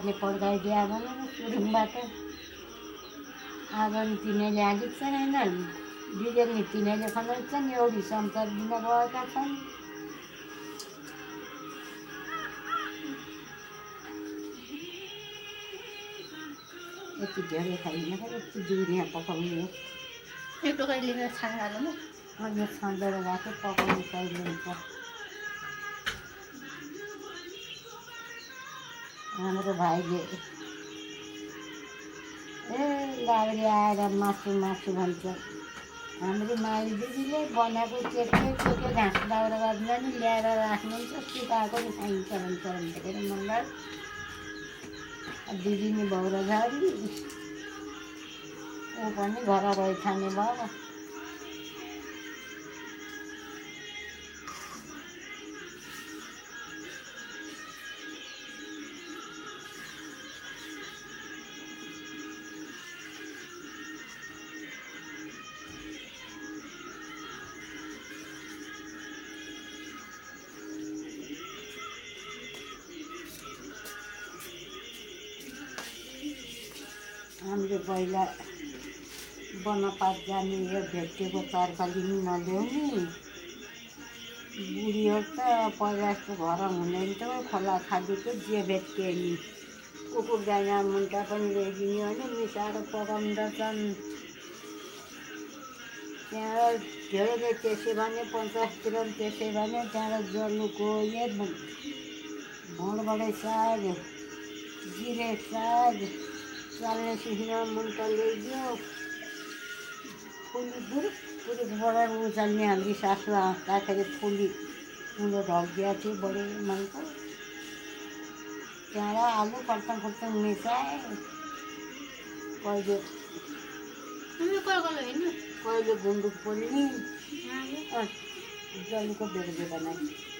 भातले पड्काइदिए भनेर सुरुङबाट। आगो नि तिनीहरूले आलिक छैन, डिजेल नि तिनीहरूले खनाउँछन्, एउटी सम्पद दिन गएका छन्। यति धेरै खाइदिन, यति दुरिया पकाउने हो। एक टोकरी लिएर छानेर हाल्नु। यो छाँदेर राखेँ, पकाउनु कहिले हुन्छ। हाम्रो भाइले लाउरी आएर मासु मासु भन्छ। हाम्रो माइली दिदीले बनाएको के घाँस दाउरा गर्दैन नि ल्याएर राख्नुहुन्छ, सुकाएको नि खाइन्छ भन्छ धेरै मन लाग्यो। दिदी नि बाउरा झारी ऊ पनि घर रहिखाने भयो। हामीले पहिला बनपात जाने यो भेटेको तरकारी नि नल्याउने। बुढीहरू त पहिला जस्तो घर हुँदैन थियो, खोला खालीको जे भेट्यो नि कुकुर गाईमा मुन्टा पनि ल्याइदिने भने मिसाएर पकाउँदछन्। त्यहाँबाट धेरै त्यसै भने 50 ग्राम त्यसै भने त्यहाँबाट जलुको यो भोँडबाटै साग, जिरे साग, चाल्ने सिस्नो मुन्टा ल्याइदियो। पुरीबाट उचाल्ने हाम्री सासु आँक्दाखेरि फुली उनीहरू ढल्किया थियो, बढी मनको। त्यहाँबाट आलु खर्तङ मिसाए। कहिले गुन्द्रुक पोल्ने, जलुको बेग्लै बनाए।